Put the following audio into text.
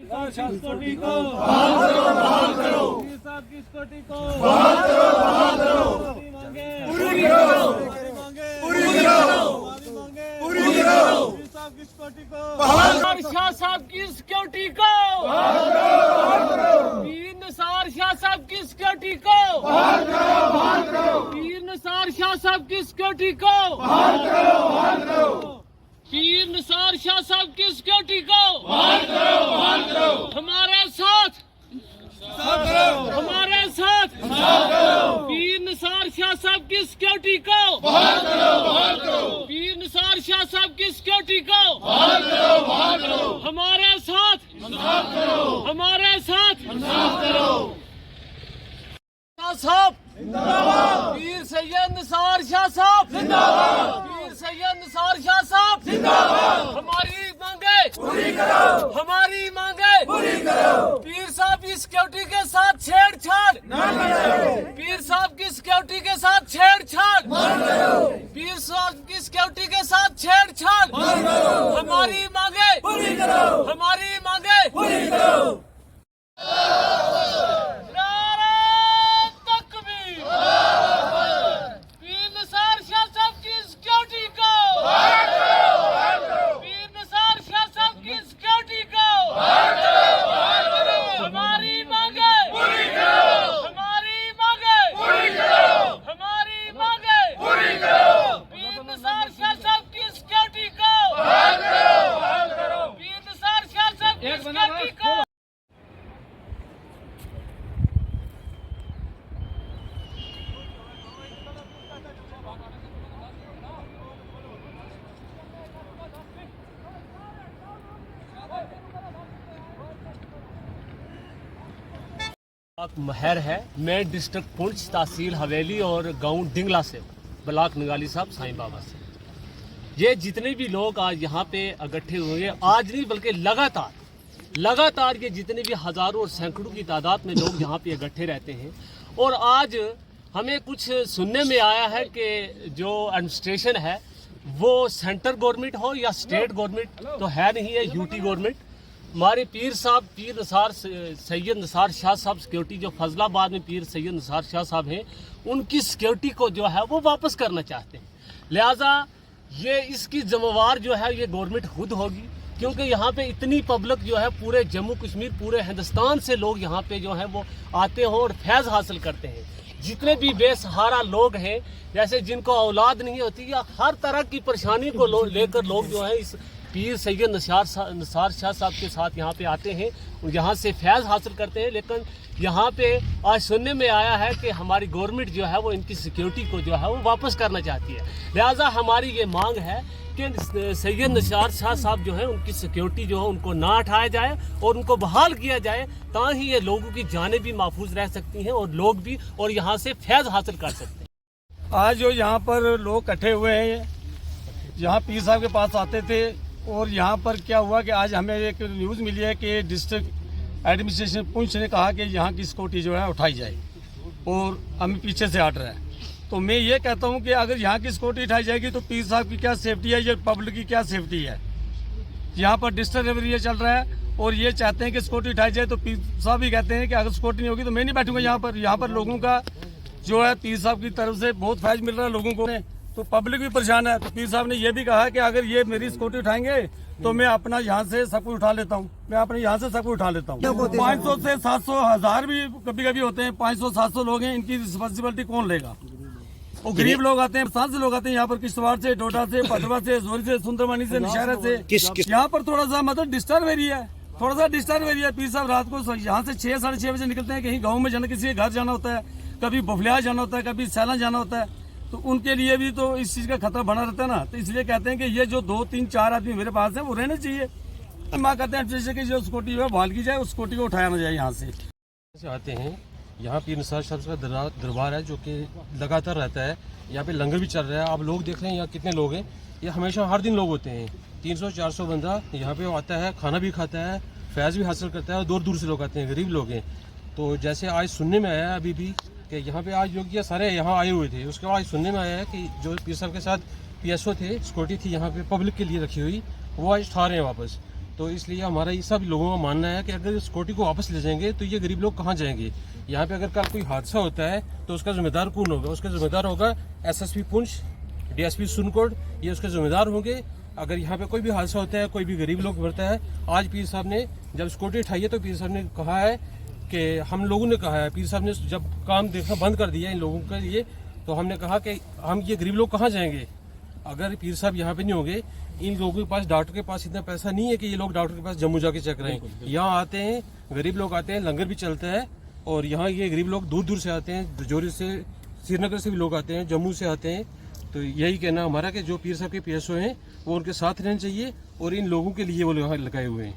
Security को बहाल करो। पीर साहब की सिक्योरिटी को बहाल करो। पूरी करो। पीर साहब की सिक्योरिटी को शाह साहब की सिक्योरिटी को पीर निसार शाह साहब की सिक्योरिटी को पीर निसार शाह साहब की सिक्योरिटी को पीर निसार शाह साहब की सिक्योरिटी को हमारे साथ पीर निसार शाह साहब की सिक्योरिटी को पीर निसार शाह साहब की सिक्योरिटी को हमारे साथ साहब पीर सैयद निसार शाह साहब पीर सैयद निसार शाह साहब हमारी मांगे पूरी करो। पीर साहब की सिक्योरिटी के साथ छेड़छाड़ पीर साहब की सिक्योरिटी के साथ छेड़छाड़ पीर साहब की सिक्योरिटी के साथ छेड़छाड़ हमारी मांगे पूरी करो। महर है। मैं डिस्ट्रिक्ट पुंछ, तहसील हवेली और गांव डिंगला से, ब्लॉक नगाली साहब साईं बाबा से। ये जितने भी लोग आज यहाँ पे इकट्ठे हुए, आज नहीं बल्कि लगातार ये जितने भी हजारों और सैकड़ों की तादाद में लोग यहाँ पे इकट्ठे रहते हैं। और आज हमें कुछ सुनने में आया है कि जो एडमिनिस्ट्रेशन है वो सेंट्रल गवर्नमेंट हो या स्टेट गवर्नमेंट तो है नहीं, है यूटी गवर्नमेंट। हमारे पीर साहब पीर निसार सैयद निसार शाह साहब सिक्योरिटी जो फजलाबाद में पीर सैयद निसार शाह साहब हैं, उनकी सिक्योरिटी को जो है वो वापस करना चाहते हैं। लिहाजा ये इसकी जिम्मेवार जो है ये गवर्नमेंट खुद होगी, क्योंकि यहाँ पे इतनी पब्लिक जो है पूरे जम्मू कश्मीर पूरे हिंदुस्तान से लोग यहाँ पे जो है वो आते हो और फैज़ हासिल करते हैं। जितने भी बेसहारा लोग हैं, जैसे जिनको औलाद नहीं होती या हर तरह की परेशानी को लेकर लोग जो है इस पीर सैयद निसार शाह साहब के साथ यहाँ पे आते हैं, यहाँ से फैज़ हासिल करते हैं। लेकिन यहाँ पे आज सुनने में आया है कि हमारी गवर्नमेंट जो है वो इनकी सिक्योरिटी को जो है वो वापस करना चाहती है। लिहाजा हमारी ये मांग है कि सैयद निसार शाह साहब जो है उनकी सिक्योरिटी जो है उनको ना हटाया जाए और उनको बहाल किया जाए, ताकि ये लोगों की जानें भी महफूज रह सकती हैं और लोग भी और यहाँ से फैज़ हासिल कर सकते हैं। आज जो यहाँ पर लोग इकट्ठे हुए हैं, यहाँ पीर साहब के पास आते थे, और यहाँ पर क्या हुआ कि आज हमें एक न्यूज़ मिली है कि डिस्ट्रिक्ट एडमिनिस्ट्रेशन पुंछ ने कहा कि यहाँ की सिक्योरिटी जो है उठाई जाए और हमें पीछे से हट रहा है। तो मैं ये कहता हूँ कि अगर यहाँ की सिक्योरिटी उठाई जाएगी तो पीर साहब की क्या सेफ्टी है, ये पब्लिक की क्या सेफ्टी है। यहाँ पर डिस्टर्ब एरिया चल रहा है और ये चाहते हैं कि सिक्योरिटी उठाई जाए, तो पीर साहब भी कहते हैं कि अगर सिक्योरिटी नहीं होगी तो मैं नहीं बैठूंगा यहाँ पर लोगों का जो है पीर साहब की तरफ से बहुत फैज मिल रहा है लोगों को, तो पब्लिक भी परेशान है। तो पीर साहब ने यह भी कहा कि अगर ये मेरी सिक्योरिटी उठाएंगे तो मैं अपना यहाँ से सब कुछ उठा लेता हूँ, मैं अपने यहाँ से सब कुछ उठा लेता हूँ। 500 से 700 1000 भी कभी कभी होते हैं, 500-700 लोग हैं, इनकी रिस्पॉन्सिबिलिटी कौन लेगा। और गरीब लोग आते हैं, साथ से लोग आते हैं यहाँ पर, किश्तवाड़ से, डोडा से, पटवा से, जोरी से, सुंदरवानी से, नौशहरा से। यहाँ पर थोड़ा सा मतलब डिस्टर्ब एरिया है, पीर साहब रात को यहाँ से 6-6:30 बजे निकलते हैं, कहीं गाँव में जाना, किसी के घर जाना होता है, कभी बफलिया जाना होता है, कभी सैलान जाना होता है, तो उनके लिए भी तो इस चीज़ का खतरा बना रहता है ना। तो इसलिए कहते हैं कि ये जो 2-3-4 आदमी मेरे पास हैं वो रहने चाहिए। माँ कहते हैं जैसे कि जो सिक्योरिटी है बहाल की जाए, उस सिक्योरिटी को उठाया ना जाए। यहाँ से आते हैं, यहाँ पीर निसार शाह का दरबार है जो कि लगातार रहता है। यहाँ पे लंगर भी चल रहा है, आप लोग देख रहे हैं यहाँ कितने लोग हैं। ये हमेशा हर दिन लोग होते हैं, 300-400 बंदा यहाँ पे आता है, खाना भी खाता है, फैज़ भी हासिल करता है और दूर दूर से लोग आते हैं, गरीब लोग हैं। तो जैसे आज सुनने में आया अभी भी कि यहाँ पे आज योगी सारे यहाँ आए हुए थे, उसके बाद सुनने में आया है कि जो पीर साहब के साथ PSO थे, सिक्योरिटी थी यहाँ पे पब्लिक के लिए रखी हुई, वो आज उठा रहे हैं वापस। तो इसलिए हमारा ये सब लोगों का मानना है कि अगर इस सिक्योरिटी को वापस ले जाएंगे तो ये गरीब लोग कहाँ जाएंगे। यहाँ पे अगर कल कोई हादसा होता है तो उसका जिम्मेदार कौन होगा? उसका जिम्मेदार होगा SSP पुंछ, DSP सुनकोट, ये उसके जिम्मेदार होंगे। अगर यहाँ पे कोई भी हादसा होता है, कोई भी गरीब लोग मरता है, आज पीर साहब ने जब सिक्योरिटी उठाई है तो पीर साहब ने कहा है कि हम लोगों ने कहा है, पीर साहब ने जब काम देखना बंद कर दिया इन लोगों के लिए, तो हमने कहा कि हम ये गरीब लोग कहाँ जाएंगे अगर पीर साहब यहाँ पे नहीं होंगे। इन लोगों के पास, डॉक्टर के पास इतना पैसा नहीं है कि ये लोग डॉक्टर के पास जम्मू जाके चेक करें। यहाँ आते हैं, गरीब लोग आते हैं, लंगर भी चलता है और यहाँ ये गरीब लोग दूर दूर से आते हैं, रजौरी से, श्रीनगर से भी लोग आते हैं, जम्मू से आते हैं। तो यही कहना हमारा कि जो पीर साहब के PSO हैं वो उनके साथ रहने चाहिए और इन लोगों के लिए वो यहाँ लगाए हुए हैं।